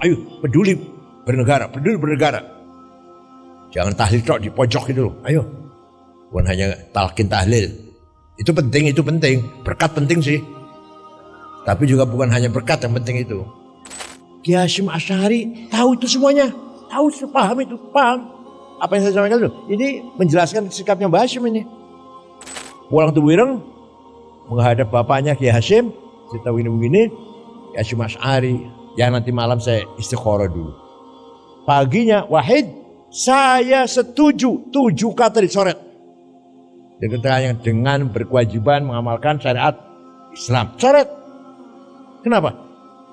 Ayo peduli bernegara. Jangan tahlil tok di pojok itu loh. Ayo. Bukan hanya talqin tahlil. Itu penting. Berkat penting sih. Tapi juga bukan hanya berkat yang penting itu. Kiai Hasyim Asy'ari tahu itu semuanya. Paham. Apa yang saya sampaikan itu? Ini menjelaskan sikapnya Mbah Hasyim ini. Pulang tuh Wireng menghadap bapaknya Kiai Hasyim, cerita begini, Kiai Hasyim Asy'ari, ya nanti malam saya istikharah dulu. Paginya, Wahid, saya setuju 7 kata dicoret. Dengan berkewajiban mengamalkan syariat Islam. Coret. Kenapa?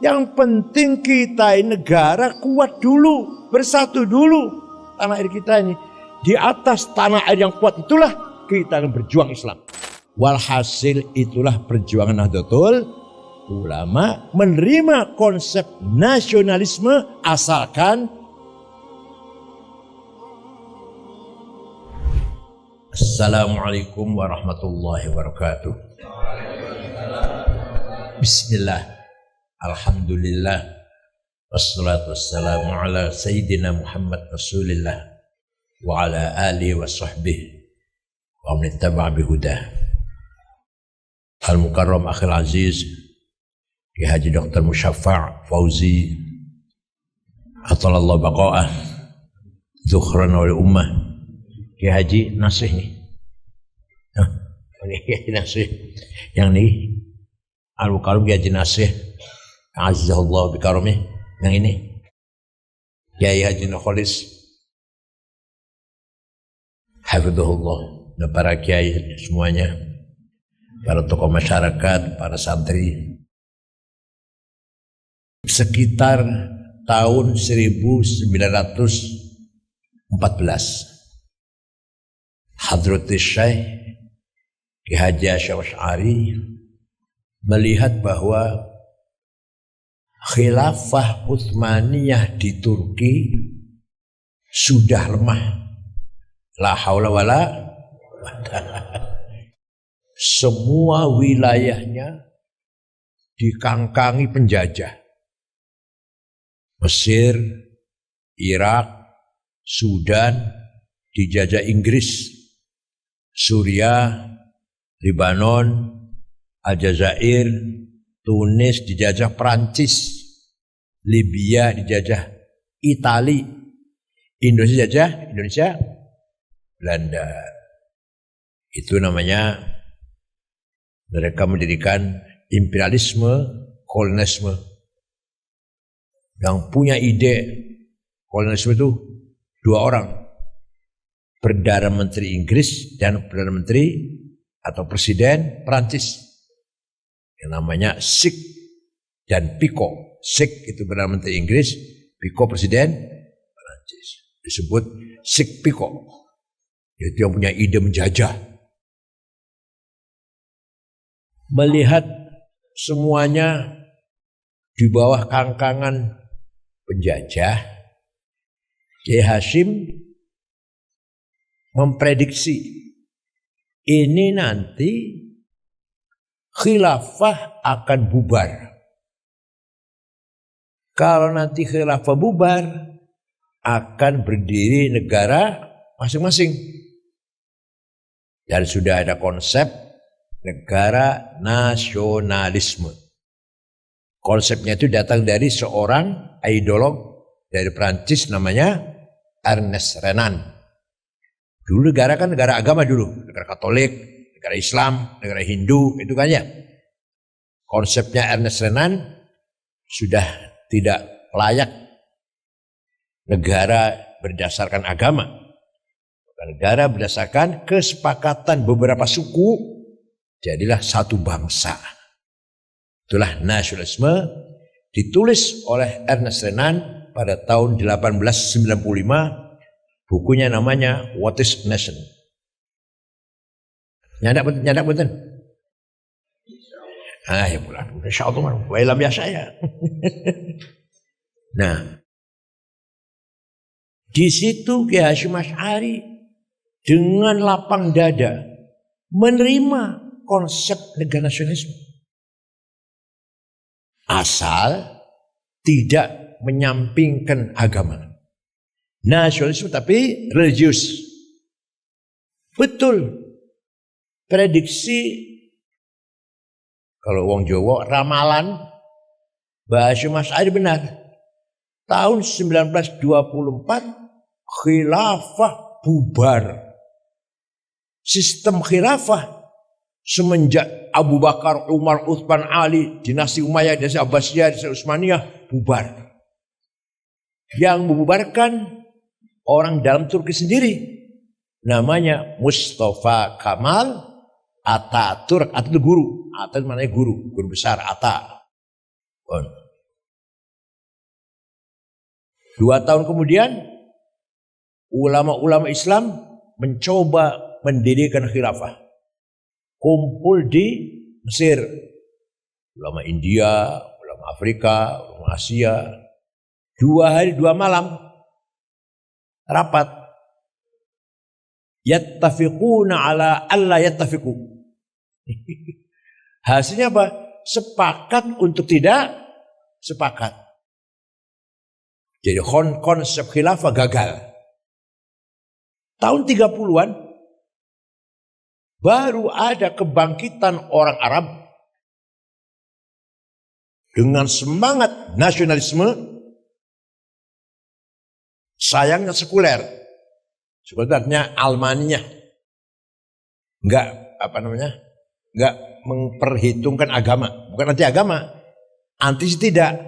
Yang penting kita ini negara kuat dulu, bersatu dulu. Tanah air kita ini. Di atas tanah air yang kuat itulah kita akan berjuang Islam. Walhasil itulah perjuangan Nahdlatul Ulama menerima konsep nasionalisme asalkan Assalamualaikum warahmatullahi wabarakatuh. Bismillah. Alhamdulillah. Wassalatu wassalamu ala Sayyidina Muhammad Rasulillah wa ala alihi wa sahbihi wa man ittaba' bihudah. Al-Mukarram Akhil Aziz Kiai Haji Dr. Musyaffa' Fauzi Atalallahu baqa'ah Zukhran wal ummah. Kiai Haji Nasih nih. Ini Kiai Nasih. Yang ini Al-Mukarram Kiai Haji Nasih Azizahullah bikaromih. Yang ini Kiai Haji Nukholis Hafidhullah. Dan para kiai semuanya, para tokoh masyarakat, para santri. Sekitar tahun 1914 Hadratus Syekh Kiai Haji Hasyim Asy'ari melihat bahwa khilafah Utsmaniyah di Turki sudah lemah. La haula wala semua wilayahnya dikangkangi penjajah. Mesir, Irak, Sudan dijajah Inggris, Suriah, Lebanon, Aljazair, Tunis dijajah Perancis, Libya dijajah Itali, Indonesia Belanda. Itu namanya mereka mendirikan imperialisme, kolonialisme. Yang punya ide kolonialisme itu 2 orang. Perdana Menteri Inggris dan Perdana Menteri atau Presiden Perancis. Yang namanya Sik dan Picot. Sik itu Perdana Menteri Inggris, Picot Presiden Perancis. Disebut Sik Picot. Itu yang punya ide menjajah. Melihat semuanya di bawah kangkangan penjajah, Kiai Hasyim memprediksi ini nanti khilafah akan bubar. Kalau nanti khilafah bubar, akan berdiri negara masing-masing. Dan sudah ada konsep negara nasionalisme. Konsepnya itu datang dari seorang ideolog dari Prancis namanya Ernest Renan. Dulu negara kan negara agama dulu, negara Katolik, negara Islam, negara Hindu, itu kan ya. Konsepnya Ernest Renan sudah tidak layak negara berdasarkan agama. Negara berdasarkan kesepakatan beberapa suku, jadilah satu bangsa. Itulah nasionalisme ditulis oleh Ernest Renan pada tahun 1895. Bukunya namanya What is Nation? Nyandak betul. Ya pulang. Insyaallah wa ilam ya saya. Nah, di situ Kiai Hasyim Asy'ari dengan lapang dada menerima konsep negara nasionalisme. Asal tidak menyampingkan agama. Nasionalisme tapi religius. Betul. Prediksi kalau wong Jawa ramalan Mbah Hasyim Asy'ari benar. Tahun 1924 khilafah bubar. Sistem khilafah semenjak Abu Bakar, Umar, Utsman, Ali, dinasti Umayyah, dinasti Abbasiyah, dinasti Utsmaniyah bubar. Yang membubarkan orang dalam Turki sendiri. Namanya Mustafa Kemal Atatürk. Atatürk itu guru. Atatürk namanya guru besar Atta. 2 tahun kemudian ulama-ulama Islam mencoba mendirikan khilafah. Kumpul di Mesir. Ulama India, ulama Afrika, ulama Asia. 2 hari 2 malam rapat. Yattafiquna ala alla yattafiqu. Hasilnya apa? Sepakat untuk tidak sepakat. Jadi konsep khilafah gagal. Tahun 30-an baru ada kebangkitan orang Arab dengan semangat nasionalisme, sayangnya sekuler. Sebetulnya Almania enggak enggak memperhitungkan agama, bukan anti agama, anti tidak,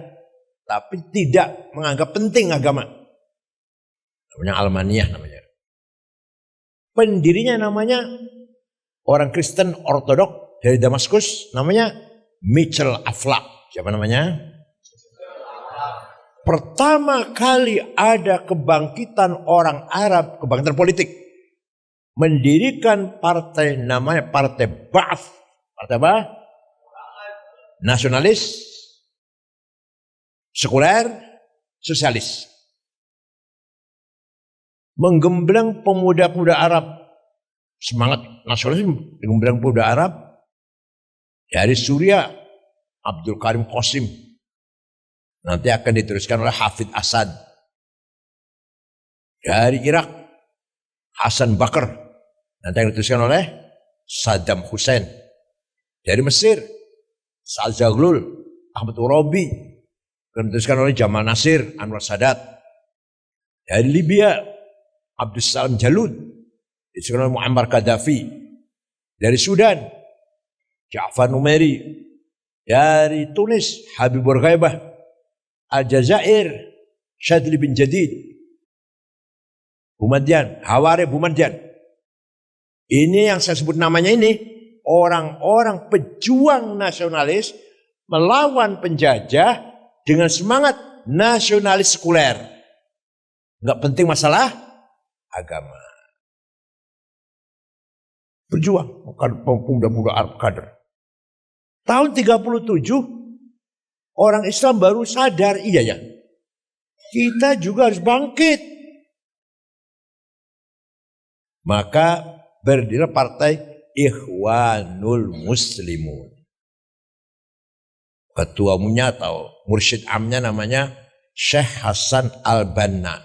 tapi tidak menganggap penting agama. Namanya Almania namanya. Pendirinya namanya orang Kristen Ortodok dari Damaskus, namanya Mitchell Aflaq. Siapa namanya? Pertama kali ada kebangkitan orang Arab, kebangkitan politik. Mendirikan partai namanya Partai Ba'ath. Partai apa? Nasionalis, sekuler, sosialis. Menggembleng pemuda-pemuda Arab. Semangat nasionalis menggembleng pemuda Arab. Dari Suriah, Abdul Karim Qasim. Nanti akan diteruskan oleh Hafid Asad. Dari Irak, Hasan Bakr. Nanti akan diteruskan oleh Saddam Hussein. Dari Mesir, Sa'ad Zaghloul, Ahmad Urabi. Akan diteruskan oleh Jamal Nasir, Anwar Sadat. Dari Libya, Abdus Salam Jalud. Diteruskan oleh Muammar Gaddafi. Dari Sudan, Ja'far Numeri. Dari Tunis, Habib Bourguiba. Aljazair, Syadli bin Jadid, Boumediene, Hawari Boumediene. Ini yang saya sebut namanya ini, orang-orang pejuang nasionalis melawan penjajah dengan semangat nasionalis sekuler. Enggak penting masalah agama. Berjuang, pemuda-pemuda Arab kader. Tahun 37 orang Islam baru sadar, iya ya, kita juga harus bangkit. Maka berdirilah Partai Ikhwanul Muslimun. Ketua umumnya atau mursyid amnya namanya Syekh Hasan Al-Banna.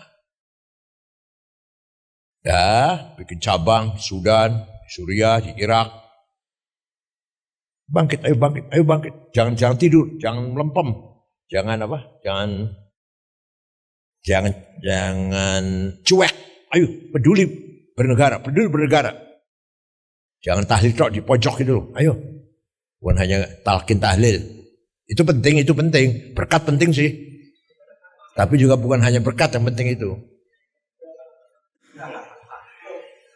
Ya, bikin cabang di Sudan, di Suriah, di Irak. Bangkit, ayo bangkit, ayo bangkit. Jangan tidur, jangan melempem. Jangan cuek. Ayo, peduli bernegara. Jangan tahlil tok di pojok itu loh. Ayo. Bukan hanya talqin tahlil. Itu penting. Berkat penting sih. Tapi juga bukan hanya berkat yang penting itu.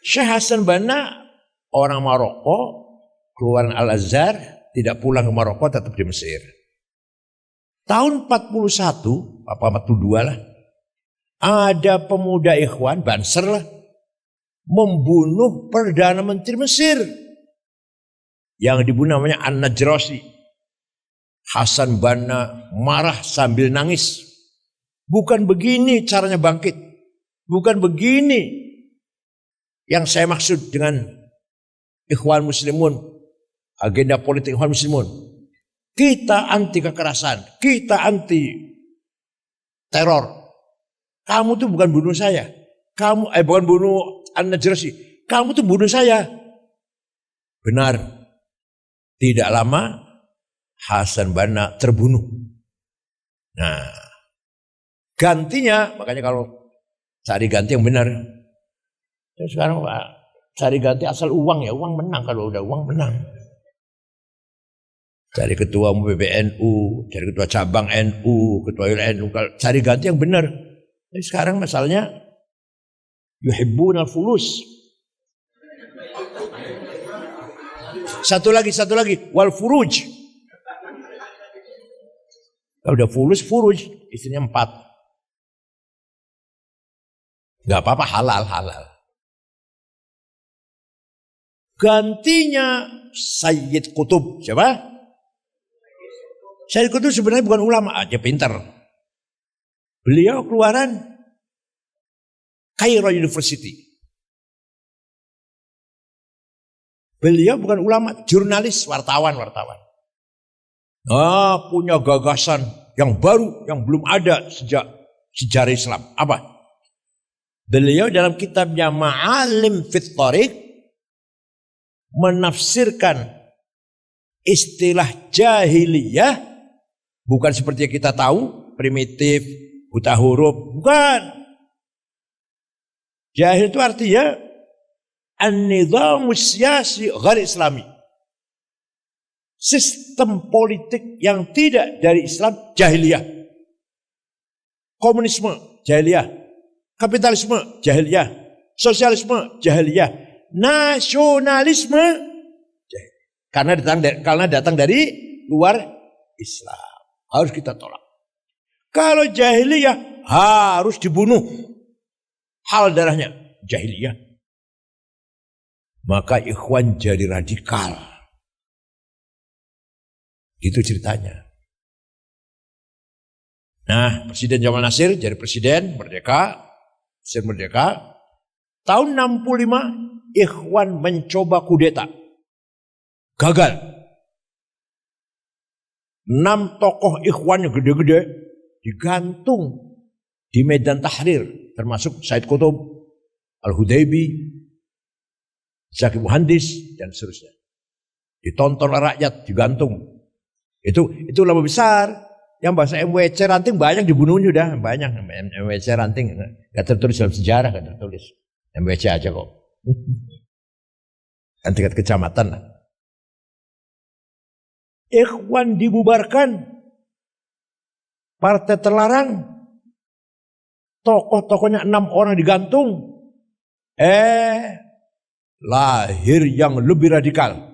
Syekh Hasan Banna orang Maroko, keluaran Al-Azhar, tidak pulang ke Maroko, tetap di Mesir. Tahun 41, apa 42 lah, ada pemuda Ikhwan, Banser lah, membunuh Perdana Menteri Mesir. Yang dibunuh namanya An-Najrasi. Hasan Banna marah sambil nangis. Bukan begini caranya bangkit. Bukan begini yang saya maksud dengan Ikhwan Muslimun. Agenda politik Ikhwan Muslimun. Kita anti kekerasan. Kita anti teror. Kamu tuh bukan bunuh saya. Kamu bukan bunuh An-Najrasi. Kamu tuh bunuh saya. Benar. Tidak lama Hasan Banna terbunuh. Nah, gantinya, makanya kalau cari ganti yang benar. Sekarang Pak, cari ganti asal uang ya, uang menang. Kalau udah uang menang. Cari ketua PBNU, cari ketua cabang NU, ketua NU, cari ganti yang benar. Tapi sekarang masalahnya yuhibbunal fulus. Satu lagi, wal furuj. Kalau udah fulus, furuj, istrinya 4. Gak apa-apa, halal. Gantinya Sayyid Qutb, siapa? Sayyid Qutb sebenarnya bukan ulama, aja pintar. Beliau keluaran Cairo University. Beliau bukan ulama, jurnalis, wartawan. Punya gagasan yang baru, yang belum ada sejak sejarah Islam. Apa? Beliau dalam kitabnya Ma'alim fit Thariq menafsirkan istilah jahiliyah bukan seperti yang kita tahu, primitif, buta huruf, bukan. Jahil itu artinya an-nidhamus siyasi ghair islami. Sistem politik yang tidak dari Islam, jahiliyah. Komunisme, jahiliyah. Kapitalisme, jahiliyah. Sosialisme, jahiliyah. Nasionalisme, jahiliyah. Karena datang dari luar Islam. Harus kita tolak. Kalau jahiliyah harus dibunuh. Hal darahnya jahiliyah. Maka ikhwan jadi radikal. Itu ceritanya. Nah, Presiden Jamal Nasir jadi presiden merdeka. Presiden merdeka. Tahun 65 ikhwan mencoba kudeta. Gagal. 6 tokoh ikhwan yang gede-gede digantung di Medan Tahrir, termasuk Said Qutb, Al-Hudaybi, Zaki Muhandis, dan seterusnya. Ditonton rakyat, digantung. Itu lama besar. Yang bahasa MWC Ranting banyak dibunuhnya udah, banyak. MWC Ranting nggak tertulis dalam sejarah, nggak tertulis. MWC aja kok. Kan tingkat kecamatan lah. Ikhwan dibubarkan. Partai terlarang. Tokoh-tokohnya 6 orang digantung. Lahir yang lebih radikal.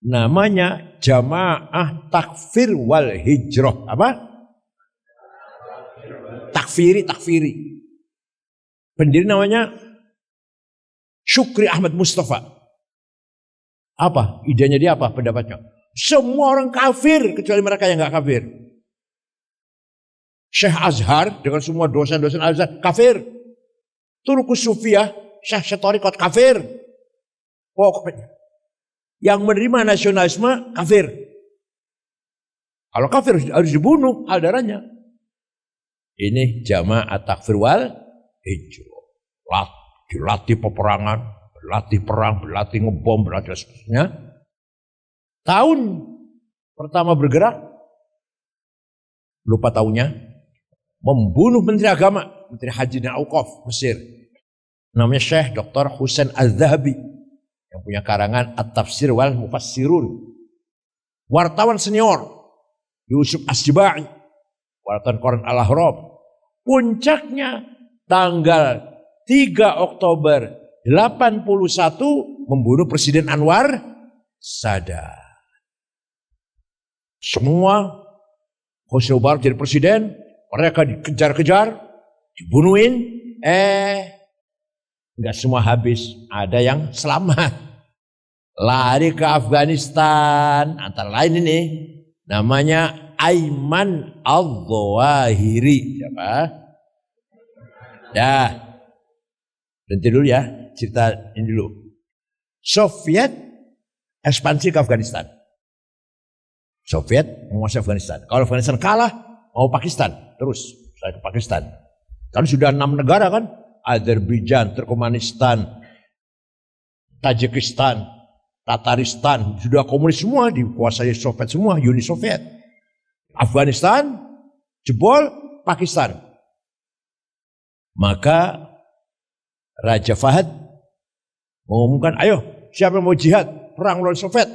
Namanya Jamaah Takfir wal Hijrah. Apa? Takfiri. Pendiri namanya Syukri Ahmad Mustafa. Apa? Idenya dia apa? Pendapatnya? Semua orang kafir kecuali mereka yang gak kafir. Syekh Azhar dengan semua dosen-dosen Azhar kafir. Turkus Sufiyah, Syekh Thariqat kafir. Pokoknya yang menerima nasionalisme kafir. Kalau kafir harus dibunuh, hal darahnya. Ini Jamaah Takfir wal Hijrah. Dilatih peperangan, berlatih perang, berlatih ngebom, berlatih seterusnya. Tahun pertama bergerak, lupa tahunnya, membunuh Menteri Agama, Menteri Haji dan Auqaf Mesir. Namanya Syekh Dr. Husain Al-Zahabi, yang punya karangan At-Tafsir wal Mufassirun. Wartawan senior, Yusuf Asjibai, wartawan koran Al-Ahram. Puncaknya tanggal 3 Oktober 81 membunuh Presiden Anwar Sadat. Semua Hosni Mubarak jadi presiden, mereka dikejar-kejar, dibunuhin, enggak semua habis, ada yang selamat. Lari ke Afghanistan, antara lain ini namanya Aiman Al-Zawahiri. Siapa? Ya, berhenti dulu ya, cerita ini dulu. Soviet ekspansi ke Afghanistan. Soviet menguasai Afghanistan. Kalau Afghanistan kalah, mau Pakistan terus saya ke Pakistan. Kan sudah 6 negara kan, Azerbaijan, Turkmenistan, Tajikistan, Tataristan, sudah komunis semua, dikuasai Soviet semua, Uni Soviet. Afghanistan, jebol Pakistan. Maka Raja Fahad mengumumkan, ayo siapa yang mau jihad, perang melawan Soviet.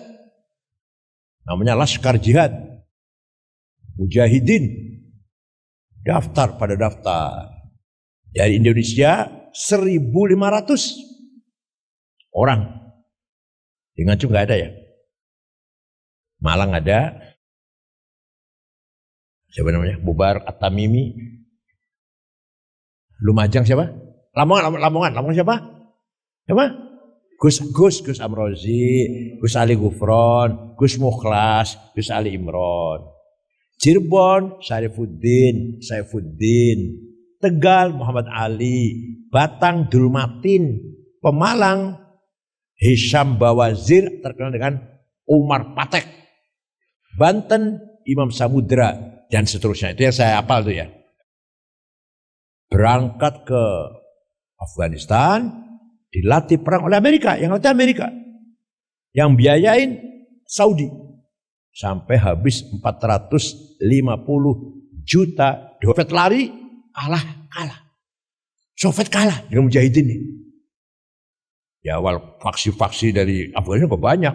Namanya Laskar Jihad. Mujahidin daftar pada daftar. Dari Indonesia 1.500 orang. Di Nganjuk nggak ada ya. Malang ada. Siapa namanya? Bubar At-Tamimi. Lumajang siapa? Lamongan siapa? Siapa? Gus Amrozi, Gus Ali Gufron, Gus Mukhlas, Gus Ali Imron. Cirebon, Saifuddin. Tegal, Muhammad Ali. Batang, Dulmatin. Pemalang, Hisham Bawazir, terkenal dengan Umar Patek. Banten, Imam Samudra, dan seterusnya. Itu yang saya hafal tuh ya. Berangkat ke Afghanistan, dilatih perang oleh Amerika, yang latih Amerika. Yang biayain Saudi. Sampai habis 450 juta. Soviet lari, kalah. Soviet kalah dengan Mujahidin ini. Ya awal faksi-faksi dari Afghanistan banyak.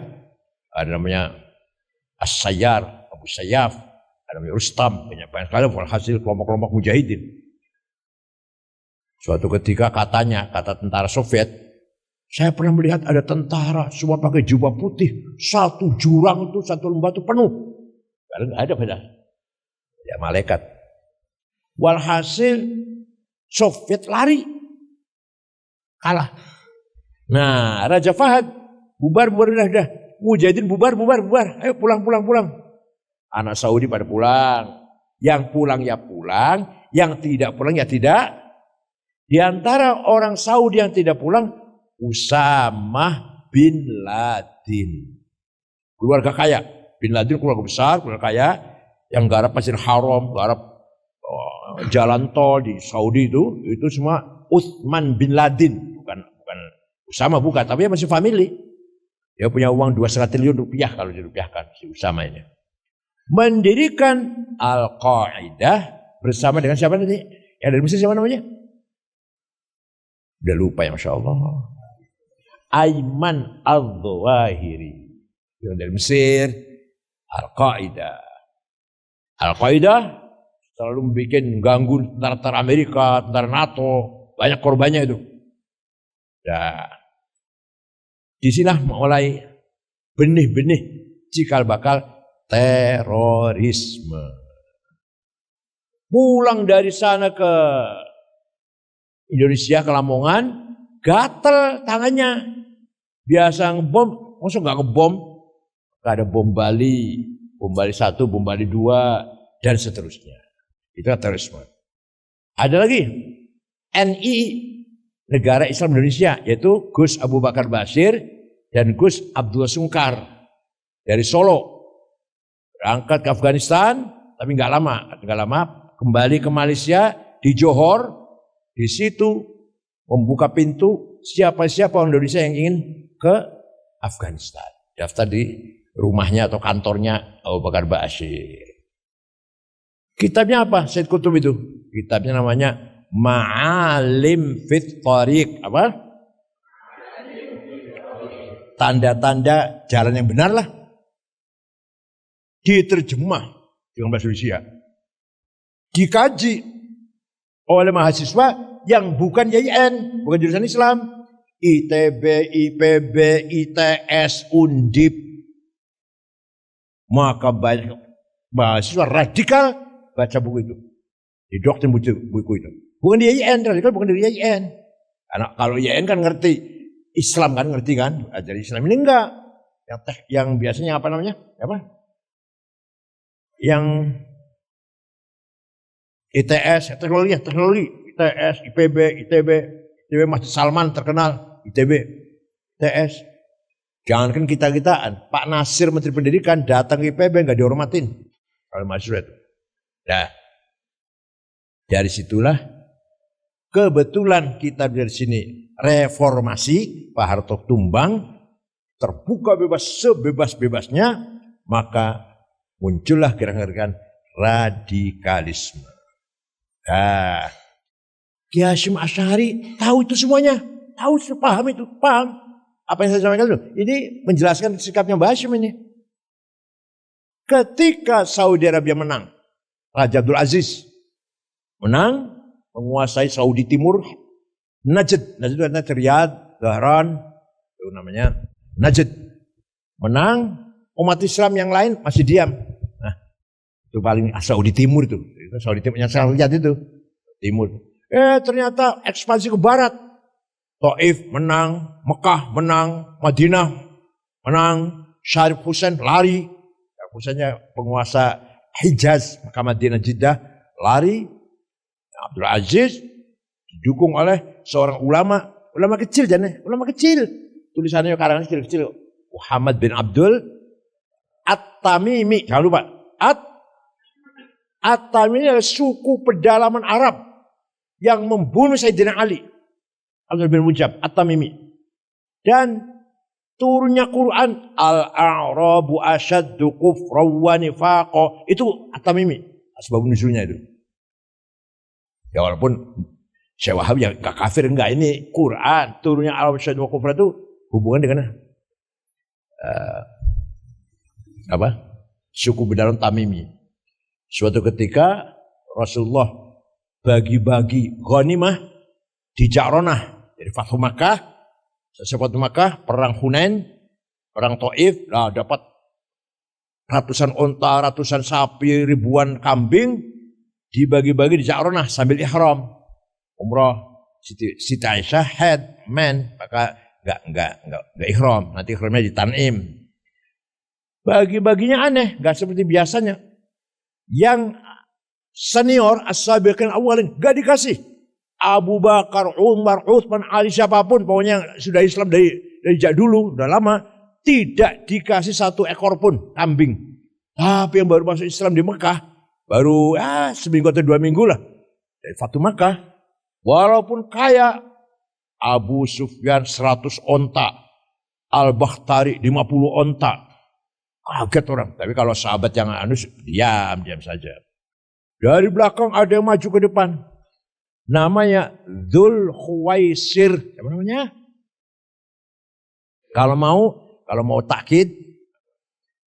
Ada namanya As-Sayyar, Abu Sayyaf, ada namanya Rustam, banyak sekali hasil kelompok-kelompok Mujahidin. Suatu ketika kata tentara Soviet, saya pernah melihat ada tentara semua pakai jubah putih, satu jurang itu, satu lembah itu penuh. Kalau nggak ada padahal. Ya malaikat. Walhasil Soviet lari, kalah. Nah, Raja Fahad bubar dah. Mujahidin bubar. Ayo pulang. Anak Saudi pada pulang. Yang pulang ya pulang, yang tidak pulang ya tidak. Di antara orang Saudi yang tidak pulang, Usamah bin Laden. Keluarga kaya. Bin Laden keluarga besar, keluarga kaya. Yang garap Masjidil Haram, garap jalan tol di Saudi itu semua Utsman bin Laden. Bukan Usama bukan, tapi dia masih family. Dia punya uang 2,5 triliun rupiah kalau dirupiahkan si Usama ini. Mendirikan Al-Qaeda bersama dengan siapa nanti? Yang dari Mesir siapa namanya? Udah lupa ya Masya Allah. Ayman Al-Zawahiri. Yang dari Mesir. Al-Qaeda selalu bikin ganggu tentara Amerika, tentara NATO. Banyak korbannya itu. Ya. Disinilah mulai benih-benih cikal bakal terorisme. Pulang dari sana ke Indonesia, ke Lamongan, gatel tangannya. Biasa ngebom, maksud nggak ngebom? Gak ada bom Bali 1, bom Bali 2, dan seterusnya. Itu terorisme. Ada lagi, NI, Negara Islam Indonesia, yaitu Gus Abu Bakar Bashir dan Gus Abdullah Sungkar dari Solo. Berangkat ke Afghanistan, tapi nggak lama kembali ke Malaysia, di Johor. Di situ membuka pintu siapa-siapa orang Indonesia yang ingin ke Afghanistan. Daftar di rumahnya atau kantornya Abu Bakar Bashir. Kitabnya apa? Said Qutb itu. Kitabnya namanya Ma'alim fit Thariq. Apa? Tanda-tanda jalan yang benar lah. Diterjemah dengan bahasa Indonesia. Dikaji oleh mahasiswa yang bukan YIN, bukan jurusan Islam. ITB, IPB, ITS, Undip. Maka banyak mahasiswa radikal baca buku itu. Didoktrin buku itu. Bukan di YIN, radikal bukan dari YIN. Karena kalau YIN kan ngerti, Islam kan ngerti kan, ajaran Islam ini enggak. Yang biasanya apa namanya? Apa? Yang ITS, teknologi, ITS, IPB, ITB Masjid Salman terkenal, ITB, ITS. Jangankan kita-kitaan, Pak Nasir Menteri Pendidikan datang ke IPB nggak dihormatin kalau mahasiswa itu. Nah, Dari situlah kebetulan kita dari sini reformasi, Pak Harto tumbang, terbuka bebas sebebas-bebasnya, maka muncullah gerakan-gerakan radikalisme. Nah, Ki Hasyim Asy'ari tahu itu semuanya, tahu, paham itu, paham. Apa yang saya sampaikan itu, ini menjelaskan sikapnya Mbah Hasyim ini. Ketika Saudi Arabia menang, Raja Abdul Aziz menang, menguasai Saudi Timur, Najd itu artinya Riyadh, Dhahran, itu namanya Najd. Menang, umat Islam yang lain masih diam. Nah, itu paling Saudi Timur itu Saudi Timur yang saya lihat itu, Timur. Ternyata ekspansi ke barat. Taif menang, Mekah menang, Madinah menang, Syarif Husain lari. Syarif Husainnya penguasa Hijaz, Mekah, Madinah, Jeddah, lari. Abdul Aziz didukung oleh seorang ulama kecil, ulama kecil. Tulisannya karangan kecil-kecil. Muhammad bin Abdul At-Tamimi, jangan lupa. At-Tamimi adalah suku pedalaman Arab yang membunuh Sayyidina Ali. Abdul bin Mujab, At-Tamimi. Dan turunnya Quran, Al-A'rabu asyaddu kufran wa nifaqa. Itu At-Tamimi, sebab nuzulnya itu. Ya walaupun Syekh Wahab yang gak kafir, enggak, ini Quran, turunnya Al-A'rabu asyaddu kufran itu hubungan dengan suku bedalaman Tamimi. Suatu ketika Rasulullah bagi-bagi ghanimah di Ja'ronah, dari Fathu Makkah, selesai Fathu Makkah, perang Hunain, perang Taif, dapat ratusan onta, ratusan sapi, ribuan kambing, dibagi-bagi di Ja'ronah sambil ihram umrah. Siti Aisyah head man, maka enggak ihram, nanti ihramnya di Tan'im. Bagi-baginya aneh, enggak seperti biasanya. Yang senior as-sabiqin awalin enggak dikasih. Abu Bakar, Umar, Utsman, Ali, siapapun pokoknya sudah Islam dari sejak dulu, udah lama, tidak dikasih satu ekor pun kambing. Tapi yang baru masuk Islam di Mekah, baru seminggu atau 2 minggu lah dari Fathu Makkah, walaupun kaya, Abu Sufyan 100 onta, Al-Bakhtari 50 onta. Kaget orang. Tapi kalau sahabat yang diam saja. Dari belakang ada yang maju ke depan. Namanya Dzul Khuwaisir. Apa namanya? Kalau mau takkid,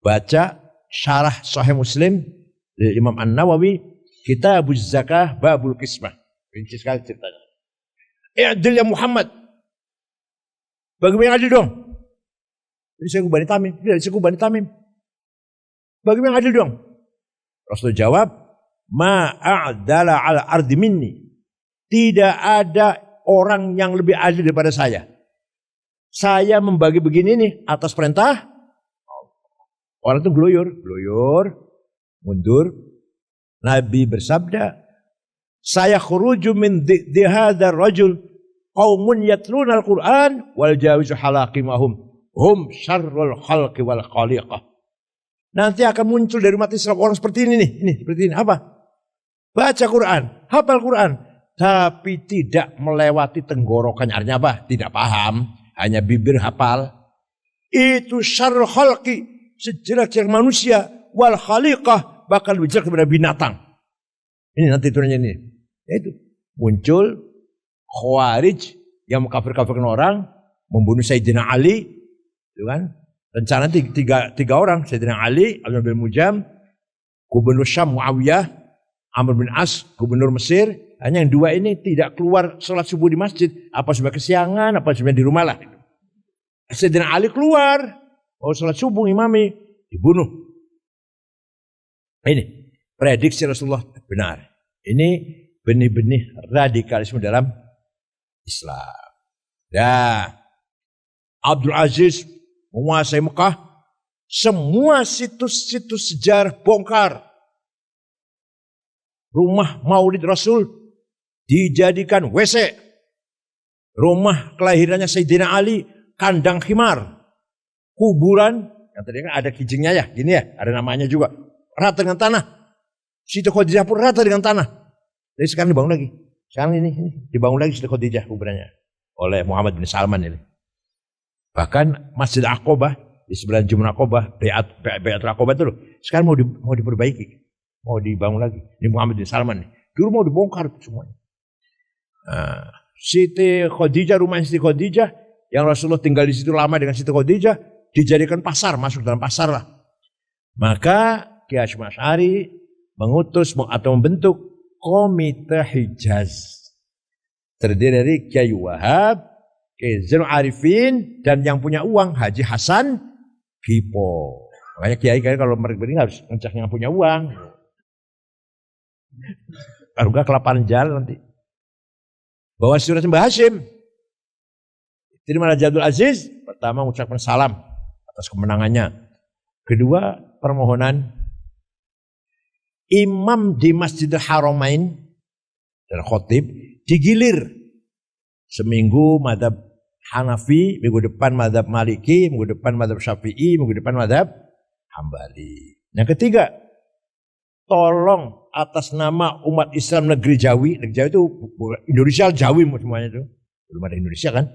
baca syarah Sahih Muslim dari Imam An-Nawawi, Kitabuz Zakah Babul Qismah. Rinci sekali ceritanya. I'dil ya Muhammad. Bagaimana yang adil dong? Ini suku Bani Tamim. Ini dari suku Bani Tamim. Bagaimana yang adil dong? Rasul jawab, ma'a'dala ala ardi minni. Tidak ada orang yang lebih adil daripada saya. Saya membagi begini nih atas perintah. Orang itu gluyur, mundur. Nabi bersabda, saya khuruju min dihadar rajul qaumun yatluna al-Quran wal jawizu halaqimahum hum syarrul khalqi wal khaliqah. Nanti akan muncul dari umat Islam orang seperti ini nih, seperti ini. Apa? Baca Quran, hafal Quran, tapi tidak melewati tenggorokannya. Artinya apa? Tidak paham, hanya bibir hafal. Itu syarrul khalqi, sejelek-jelek manusia, wal khaliqah, bakal lebih jelek daripada binatang. Ini nanti turunnya ini. Itu muncul Khawarij yang mengkafir-kafirkan orang, membunuh Sayyidina Ali, itu kan? Rencana tiga orang, Sayyidina Ali, Abdul bin Mujam, Gubernur Syam Muawiyah, Amr bin As, Gubernur Mesir. Hanya yang 2 ini tidak keluar sholat subuh di masjid. Apa sebenarnya kesiangan, apa sebenarnya di rumah lah. Sayyidina Ali keluar, mau sholat subuh imami, dibunuh. Ini prediksi Rasulullah benar. Ini benih-benih radikalisme dalam Islam. Abdul Aziz menguasai Mekah, semua situs-situs sejarah bongkar. Rumah Maulid Rasul dijadikan WC. Rumah kelahirannya Sayyidina Ali, kandang khimar. Kuburan, yang tadi kan ada kijingnya ya, gini ya, ada namanya juga. Rata dengan tanah. Siti Khadijah pun rata dengan tanah. Jadi sekarang dibangun lagi. Sekarang ini dibangun lagi Siti Khadijah kuburannya oleh Muhammad bin Salman ini. Bahkan Masjid Aqobah di sebelah Jumrah Aqobah, Bai'at Aqobah itu loh, sekarang mau diperbaiki, mau dibangun lagi. Ini Muhammad bin Salman nih. Dulu mau dibongkar semuanya. Nah, Siti Khadijah, rumah Siti Khadijah yang Rasulullah tinggal di situ lama dengan Siti Khadijah dijadikan pasar, masuk dalam pasar lah. Maka Kiai Hasyim Asy'ari mengutus atau membentuk Komite Hijaz. Terdiri dari Kiai Wahab, Kiai Zainul Arifin, dan yang punya uang Haji Hasan Gipo. Makanya Kiai kalau mereka harus ngecek yang punya uang. Kalau enggak kelaparan jalan nanti. Bawa surat Mbah Hasyim. Terima Raja Abdul Aziz. Pertama mengucapkan salam atas kemenangannya. Kedua permohonan imam di Masjidil Haramain dan khotib digilir. Seminggu madhab Hanafi, minggu depan madhab Maliki, minggu depan madhab Syafi'i, minggu depan madhab Hambali. Yang ketiga, tolong atas nama umat Islam negeri Jawi. Negeri Jawi itu Indonesia, Jawi semuanya itu. Belum ada Indonesia kan.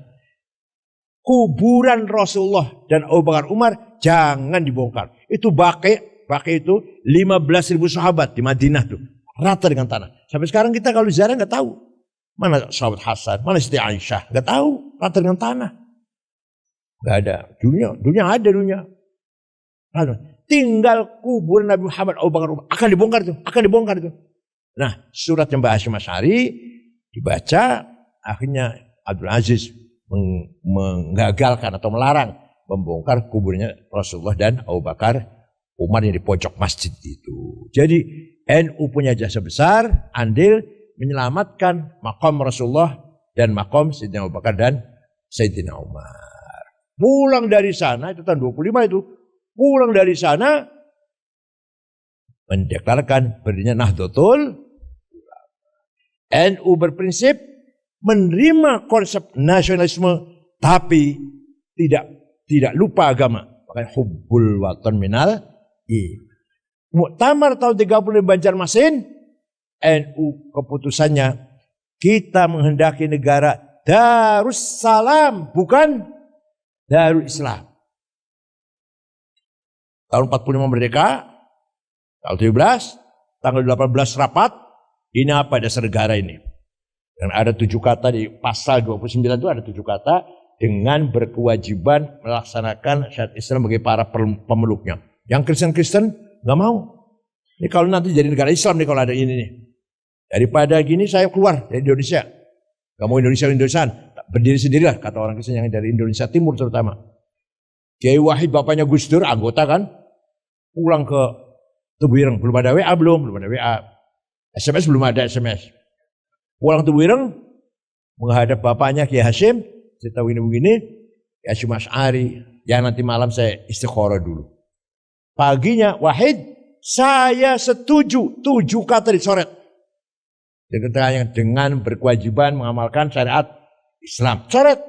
Kuburan Rasulullah dan Abu Bakar Umar jangan dibongkar. Itu Baqi itu 15.000 sahabat di Madinah tuh. Rata dengan tanah. Sampai sekarang kita kalau ziarah nggak tahu. Mana sahabat Hasan, mana Siti Aisyah. Nggak tahu. Rata dengan tanah. Nggak ada. Dunia ada dunia. Tinggal kuburan Nabi Muhammad Abu Bakar Umar. Akan dibongkar tuh. Nah, surat yang Mbah Hasyim Asy'ari dibaca. Akhirnya Abdul Aziz menggagalkan atau melarang membongkar kuburnya Rasulullah dan Abu Bakar Umar yang di pojok masjid itu. Jadi NU punya jasa besar, andil menyelamatkan makom Rasulullah dan makom Sayyidina Abu Bakar dan Sayyidina Umar. Pulang dari sana, itu tahun 25 itu, pulang dari sana mendeklarasikan berdirinya Nahdlatul Ulama. NU berprinsip menerima konsep nasionalisme tapi tidak lupa agama. Makanya hubbul watan minal Muktamar tahun 30 di Banjarmasin, NU keputusannya kita menghendaki negara Darussalam bukan Darul Islam. Tahun 45 merdeka, tahun 17, tanggal 18 rapat, ini apa dasar negara ini? Dan ada 7 kata di pasal 29 itu ada 7 kata dengan berkewajiban melaksanakan syariat Islam bagi para pemeluknya. Yang Kristen nggak mau. Ini kalau nanti jadi negara Islam nih kalau ada ini nih. Daripada gini saya keluar dari Indonesia. Gak mau Indonesiaan. Berdiri sendirilah kata orang Kristen yang dari Indonesia Timur terutama. Kiai Wahid bapaknya Gus Dur anggota kan. Pulang ke Tebuireng. Belum ada WA belum ada WA. SMS belum ada SMS. Pulang Tebuireng menghadap bapaknya Kiai Hasyim. Saya tahu ini begini. Kiai Hasyim Asy'ari. Ya nanti malam saya istikharah dulu. Paginya Wahid, saya setuju 7 kata dicoret. Dengan berkewajiban mengamalkan syariat Islam. Coret.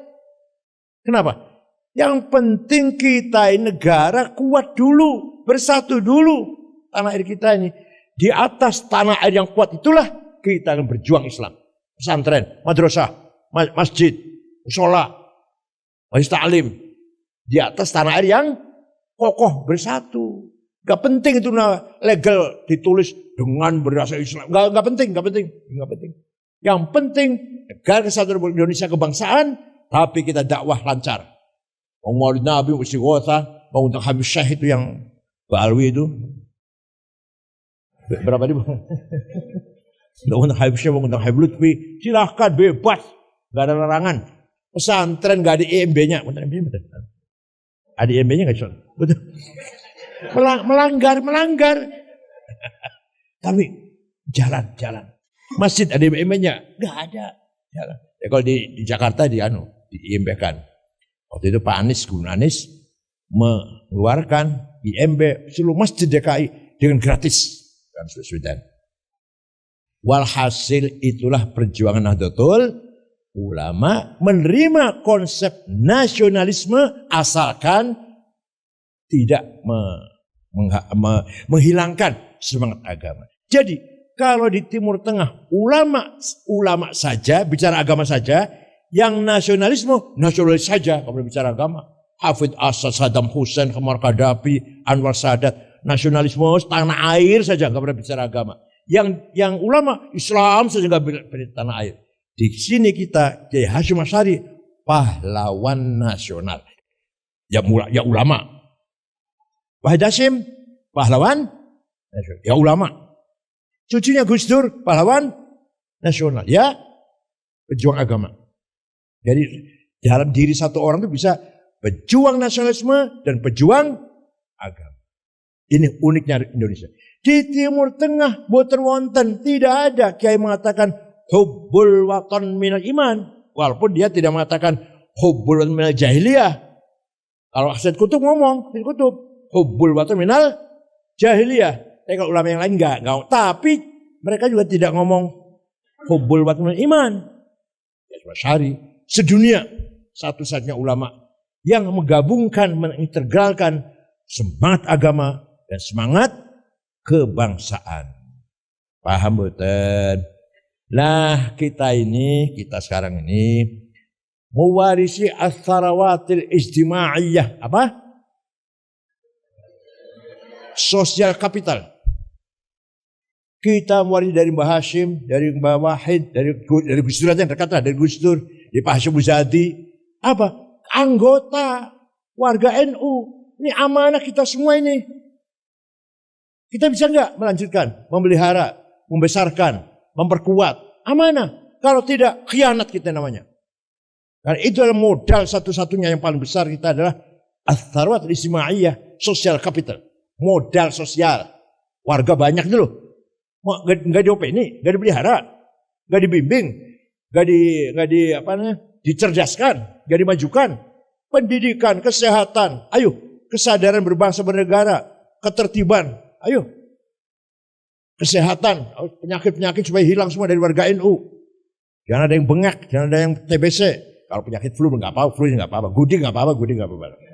Kenapa? Yang penting kita ini negara kuat dulu, bersatu dulu. Tanah air kita ini. Di atas tanah air yang kuat itulah kita akan berjuang Islam. Pesantren, madrasah, masjid, mushola, majelis taklim. Di atas tanah air yang kokoh bersatu. Gak penting itu legal ditulis dengan berdasar Islam. Gak penting. Yang penting negara kesatuan Indonesia kebangsaan, tapi kita dakwah lancar. Maulid Nabi, Istighosah, mengundang Habib Syekh itu yang Balwi itu. Berapa dia? Mengundang Habib Syekh, mengundang Habib Lutfi. Silahkan bebas, gak ada larangan. Pesantren gak ada IMB-nya. Ada IMB-nya gak John? Betul. Melanggar. Tapi jalan. Masjid ada IMB-nya? Gak ada. Jalan. Ya, kalau di Jakarta di IMB-kan. Waktu itu Pak Anies, Gubernur Anies mengeluarkan IMB seluruh masjid DKI dengan gratis. Walhasil itulah perjuangan Nahdlatul Ulama menerima konsep nasionalisme asalkan tidak menghilangkan semangat agama. Jadi kalau di Timur Tengah ulama saja, bicara agama saja, yang nasionalis saja kalau bicara agama. Hafid Asad, Saddam Hussein, Muammar Gaddafi, Anwar Sadat, nasionalisme tanah air saja nggak pernah bicara agama. Yang ulama Islam saja nggak bicara tanah air. Di sini kita Kiai Hasyim Asy'ari pahlawan nasional. Ya ulama. Wahid Hasyim pahlawan nasional. Ya ulama. Cucunya Gus Dur pahlawan nasional. Ya pejuang agama. Jadi dalam diri satu orang itu bisa pejuang nasionalisme dan pejuang agama. Ini uniknya Indonesia. Di Timur Tengah boten wonten, tidak ada kiai mengatakan hubbul watan minal iman, walaupun dia tidak mengatakan hubbul watan minal jahiliyah. Kalau Sayyid Qutb ngomong, Sayyid Qutb hubbul watan minal jahiliyah. Tapi kalau ulama yang lain enggak. Tapi mereka juga tidak ngomong hubbul watan minal iman. Asy'ari sedunia satu-satunya ulama yang menggabungkan, mengintegralkan semangat agama dan semangat kebangsaan. Paham betul? Nah, kita sekarang ini mewarisi as-sarawatil ijtima'iyah. Apa? Sosial kapital. Kita mewarisi dari Mbah Hasyim, dari Mbah Wahid, dari Gus Dur yang dekat lah, dari Gus Dur, di Pak Hasyim Muzadi. Apa? Anggota warga NU. Ini amanah kita semua ini. Kita bisa enggak melanjutkan, memelihara, membesarkan, memperkuat. Amanah. Kalau tidak, khianat kita namanya. Karena itu adalah modal satu-satunya yang paling besar kita adalah as-sarwat al-ijtima'iyah, social capital. Modal sosial. Warga banyak dulu. Enggak diopeni, enggak dipelihara, enggak dibimbing, enggak dicerdaskan, enggak dimajukan. Pendidikan, kesehatan, ayo, kesadaran berbangsa bernegara, ketertiban, ayo. Kesehatan, penyakit-penyakit supaya hilang semua dari warga NU. Jangan ada yang bengak, jangan ada yang TBC. Kalau penyakit flu enggak apa-apa, flu enggak apa-apa, gudi enggak apa-apa, gudi enggak apa-apa.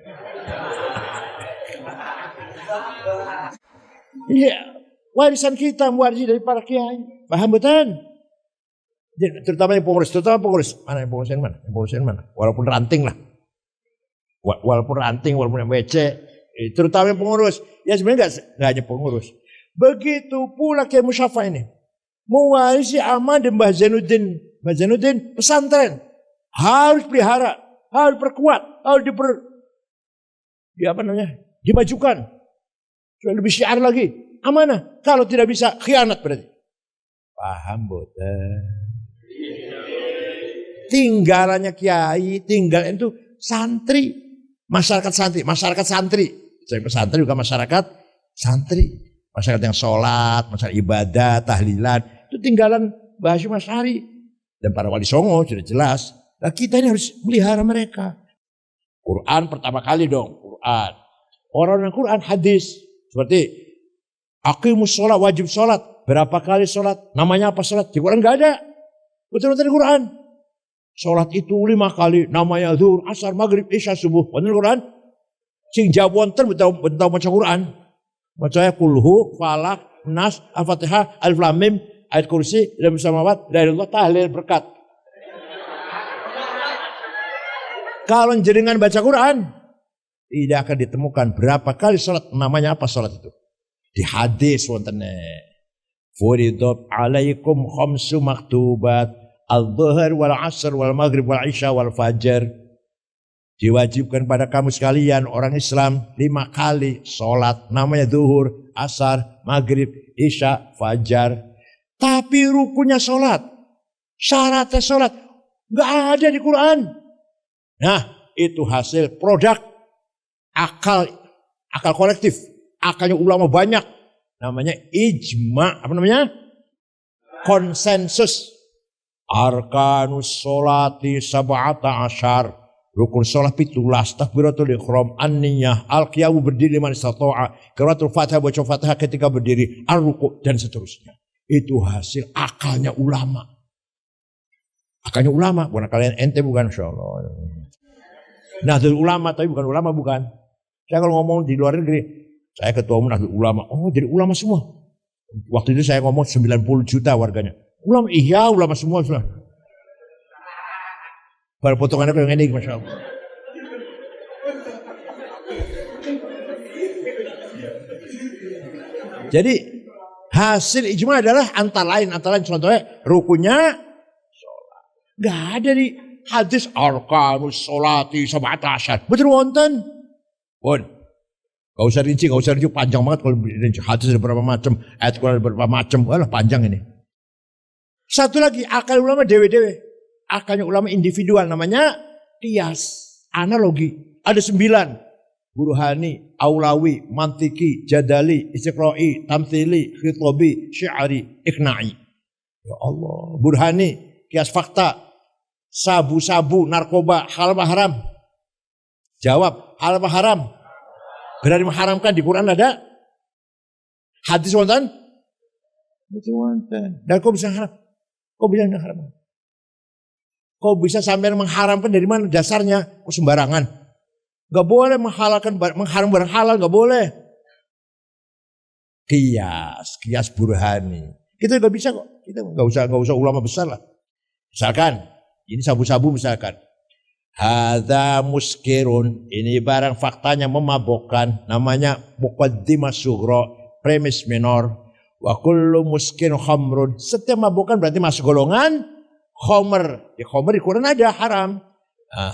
Iya, warisan kita mewarisi dari para kiai. Paham betul? Terutama yang pengurus, Mana yang pengurus yang mana? Yang pengurus yang mana? Walaupun ranting lah. Walaupun yang WC, terutama yang pengurus. Ya sebenarnya enggak hanya pengurus. Begitu pula Kiai Musyafa ini. Mewarisi amanah dan Mbah Zainuddin pesantren. Harus pelihara, harus perkuat, harus dimajukan. Supaya lebih syiar lagi. Amanah. Kalau tidak bisa, khianat berarti. Paham betul. Tinggalannya kiai, tinggalan itu santri. Masyarakat santri. Jadi pesantren juga masyarakat santri. Masyarakat yang sholat, masyarakat ibadah, tahlilan. Itu tinggalan Mbah Hasyim Asy'ari. Dan para wali songo sudah jelas. Nah kita ini harus melihara mereka. Quran pertama kali dong. Quran. Orang Quran hadis. Seperti aqimus sholat, wajib sholat. Berapa kali sholat? Namanya apa sholat? Di Quran gak ada. Betul-betul di Quran. Sholat itu 5 kali. Namanya zuhur, asar, maghrib, isya, subuh. Betul Quran. Sing jawab wonten betul baca Quran. Bacanya kulhu, falak, nas, al-fatihah, alif lam mim, ayat kursi, dalam samawat, dari Allah, tahlil, berkat. Kalau jenengan baca Quran, tidak akan ditemukan berapa kali sholat. Namanya apa sholat itu? Di hadis wonten. Furidat alaikum khamsu maktubat. Al-dhuhr wal asr wal maghrib wal isya wal fajar. Diwajibkan pada kamu sekalian orang Islam 5 kali sholat. Namanya zuhur, asar, maghrib, isya, fajar. Tapi rukunnya sholat. Syaratnya sholat. Gak ada di Quran. Nah itu hasil produk akal kolektif. Akalnya ulama banyak. Namanya ijma. Apa namanya? Konsensus. Arkanus sholati sab'ata asyar. Rukun sholat 17. Takbiratul ikhram, an-niyah, al-qiyamu berdiri man istata'a, qiraatul Fatihah, baca Fatihah ketika berdiri, ar-ruku' dan seterusnya. Itu hasil akalnya ulama. Akalnya ulama, bukan kalian ente bukan insyaallah. Nahdlatul Ulama tapi bukan ulama bukan. Saya kalau ngomong di luar negeri, saya ketua umum Nahdlatul Ulama. Oh, jadi ulama semua. Waktu itu saya ngomong 90 juta warganya. Ulama, iya ulama semua. Baru potongannya kayak gini, Masya Allah. Jadi hasil ijma adalah antara lain contohnya rukunya sholat. Gak ada di hadis arkanus sholati sab'atasyar. Betul wonten. Pun. Gak usah rinci panjang banget kalau rinci. Hadis ada berapa macam, ayat Quran ada berapa macam. Walah panjang ini. Satu lagi akal ulama dewe-dewe. Akalnya ulama individual namanya qiyas, analogi. Ada 9. Burhani, Aulawi, Mantiki, Jadali, Istiqra'i, Tamthili, Khitobi, Syi'ari, Iqna'i. Ya Allah. Burhani, kias fakta, sabu-sabu, narkoba, halal haram. Jawab, halal haram. Berani mengharamkan di Quran ada? Hadis wonten? Betul wonten. Dan kau bisa haram? Kau bisa haram? Kau bisa sampai mengharamkan dari mana dasarnya? Kau sembarangan. Gak boleh mengharam barang halal, gak boleh. Kias burhani. Kita gak bisa kok. Kita gak usah ulama besar lah. Misalkan, ini sabu-sabu misalkan. Hadza muskirun. Ini barang faktanya memabukkan. Namanya muqaddimah sughra, premis minor. Wa kullu muskin khamrun. Setiap mabukkan berarti masuk golongan khamr. Di khamr di Quran ada haram.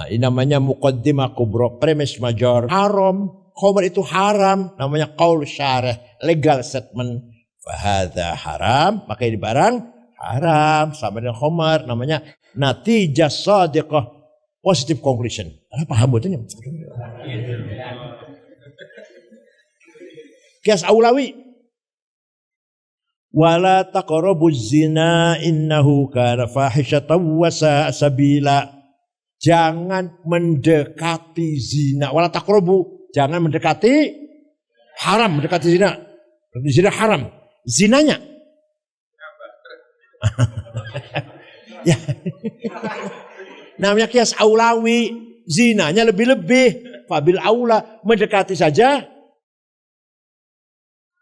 Ini namanya muqaddimah kubra, premis major. Haram, khamr itu haram, namanya qaul syarih, legal statement. Fahadha haram, maka ini barang haram sama dengan khamr, namanya natijah shadiqah, positive conclusion. Paham betulnya? Qiyas Aulawi. Wala taqrabuz zina innahu kana fahishatan wa sa'a sabila. Jangan mendekati zina. Wala taqrabu. Jangan mendekati haram. Mendekati zina. Zina haram. Zinanya. Ya. Namanya qiyas aulawi. Zinanya lebih-lebih. Fabil aula. Mendekati saja.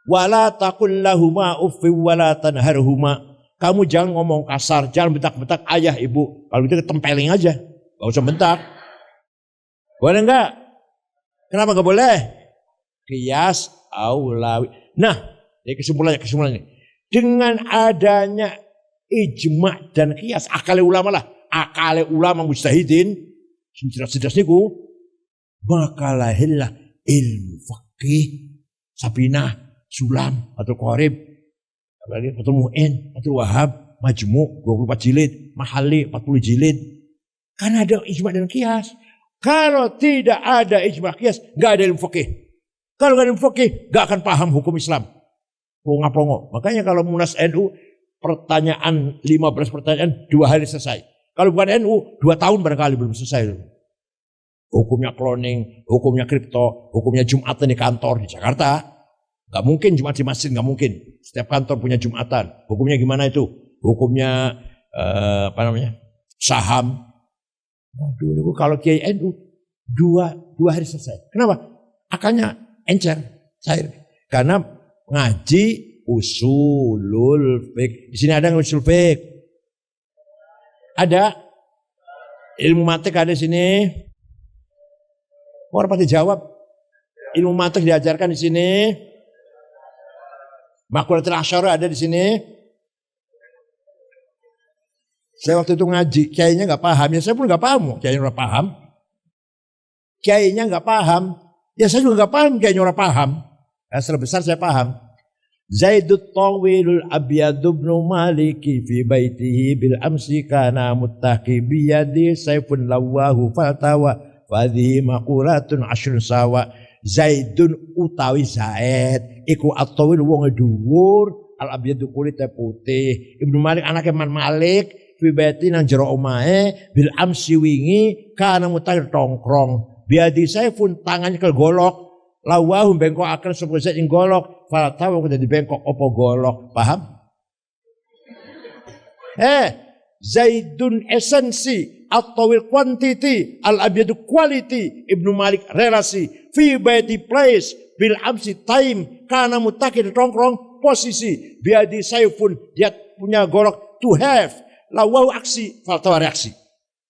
Wala taqul lahuma uffi wala tanharhuma. Kamu jangan ngomong kasar. Jangan bentak-bentak ayah ibu. Kalau gitu ketempeling aja. Gak usah bentak. Boleh enggak? Kenapa gak boleh? Qiyas aulawi. Nah, ini kesimpulannya. Dengan adanya ijma' dan qiyas, akal ulama lah. Akal ulama mujtahidin. Cerdas niku. Maka lahirlah ilmu fikih. Sabinah, Sulam, atau Qorib. Atau Mu'in, atau Wahab. Majmu' 24 jilid. Mahali 40 jilid. Karena ada ijma' dan qiyas. Kalau tidak ada ijma' qiyas, gak ada ilmu fikih. Kalau gak ada ilmu fikih, gak akan paham hukum Islam. Pongo-pongo. Makanya kalau Munas NU, pertanyaan 15 pertanyaan 2 hari selesai. Kalau bukan NU, 2 tahun barangkali belum selesai. Hukumnya cloning, hukumnya kripto, hukumnya Jumatan di kantor di Jakarta. Gak mungkin Jumat di masjid, gak mungkin. Setiap kantor punya Jumatan. Hukumnya gimana itu? Hukumnya saham. Dulu kalau Kiai NU 2 hari selesai. Kenapa? Akalnya encer, cair. Karena ngaji usulul fiqh. Di sini ada usul fiqh. Ada ilmu mantik ada di sini. Orang pasti jawab. Ilmu mantik diajarkan di sini. Maqalatul Asyara ada di sini. Saya waktu itu ngaji, kiainya nggak paham. Ya saya pun nggak paham, kiainya nggak paham. Kiainya nggak paham. Ya saya juga nggak paham, kiainya nggak paham. Asal besar saya paham. Zaidut tawilul abyadu ibnu maliki fi baitihi bil amsi kana muttaqi biyadi sayfun lawahu fatawa fadhi maqulatun ashrun sawa. Zaidun utawi Zaid iku at-tawil wong dhuwur al abyadu kulite putih. Ibnu Malik anake Man Malik fi baiti nang jero omahe bil amsi wingi kana muttaqi tongkrong. Biadi sayfun tangannya golok lawahu bengkok akan sapa Zaid ing golok fatawa kudu dibengkok apa golok. Paham? Zaidun esensi at-tawil quantity al-abyadu quality Ibnu Malik relasi fi baiti place bil amsi time kana muttaqi tongkrong posisi, biadi saifun, dia punya golok, to have, lawahu aksi, faltawa reaksi.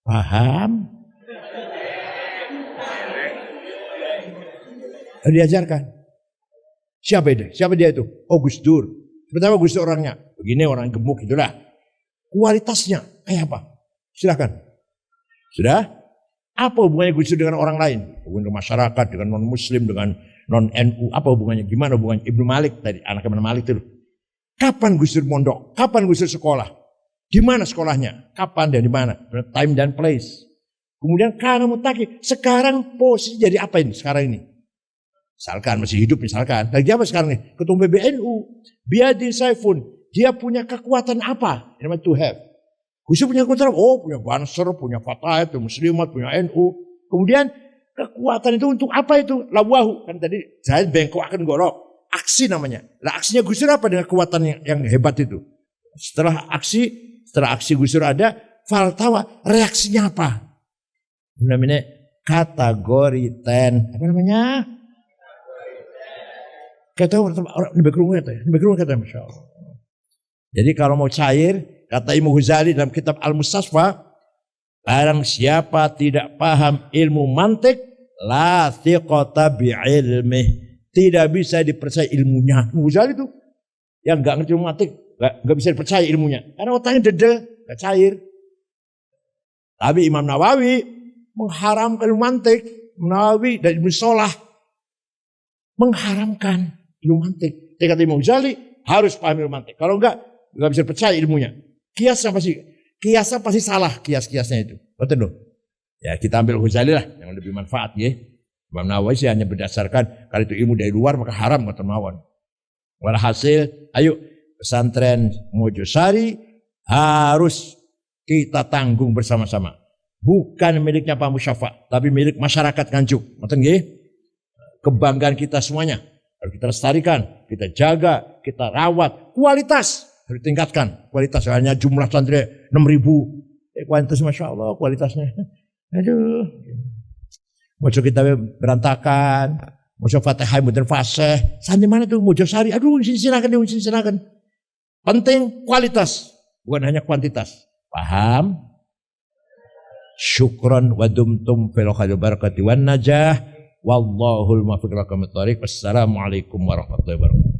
Paham? Diajarkan. Siapa itu? Siapa dia itu? Oh, Gus Dur. Pertama Gus Dur orangnya. Begini orang gemuk itulah. Kualitasnya kayak apa? Silakan. Sudah? Apa hubungannya Gus Dur dengan orang lain? Hubungan masyarakat, dengan non-muslim, dengan non-NU. Apa hubungannya? Gimana hubungannya? Ibnu Malik tadi, anak Ibnu Malik itu. Kapan Gus Dur mondok? Kapan Gus Dur sekolah? Di mana sekolahnya? Kapan dan di mana? Time dan place. Kemudian karena mutaki, sekarang posisi jadi apa ini sekarang ini? Misalkan masih hidup misalkan. Lagi apa sekarang ini? Ketua PBNU. Biadi Saifun. Dia punya kekuatan apa? Yang namanya to have. Gus Dur punya kekuatan apa? Oh, punya Banser, punya Fatah, punya Muslimat, punya NU. Kemudian kekuatan itu untuk apa itu? Lawahu. Kan tadi saya bengkok akan gorok. Aksi namanya. Lah aksinya Gus Dur apa dengan kekuatan yang hebat itu? Setelah aksi Gus Dur ada, faltawa, reaksinya apa? Namanya kategori 10. Apa namanya? Kata orang lebih kata Masya Allah. Jadi kalau mau cair, kata Imam Ghazali dalam kitab Al-Mustasfa, barang siapa tidak paham ilmu mantik, la thiqata bi'ilmih, tidak bisa dipercaya ilmunya. Imam Ghazali itu yang enggak ngerti ilmu mantik, enggak bisa dipercaya ilmunya. Karena otaknya dedel, enggak cair. Tapi Imam Nawawi mengharamkan ilmu mantik. Nawawi dan Ibnu Shalah mengharamkan ilmu mantik. Dia kata Imam Ghazali harus paham ilmu mantik. Kalau enggak bisa percaya ilmunya. Kiasnya pasti salah kias-kiasnya itu. Betul dong. Ya kita ambil Ghazali lah yang lebih manfaat ya. Imam Nawawi sih hanya berdasarkan kalau itu ilmu dari luar maka haram kata Nawawi. Walhasil, ayo pesantren Mojosari harus kita tanggung bersama-sama. Bukan miliknya Pak Musyafa, tapi milik masyarakat Nganjuk. Betul nggih? Kebanggaan kita semuanya. Harus kita lestarikan, kita jaga, kita rawat. Kualitas harus ditingkatkan. Kualitas hanya jumlah santri 6.000. Kualitas Masya Allah kualitasnya. Aduh. Mojo kita berantakan. Mojo Fatihah dan Fasih. Santri mana tuh? Mojo Sari. Aduh silakan. Penting kualitas. Bukan hanya kuantitas. Paham? Syukran wa dumtum fil khairi barakati wan najah. Wallahul muwaffiq ila aqwamit thoriq. Wassalamualaikum warahmatullahi wabarakatuh.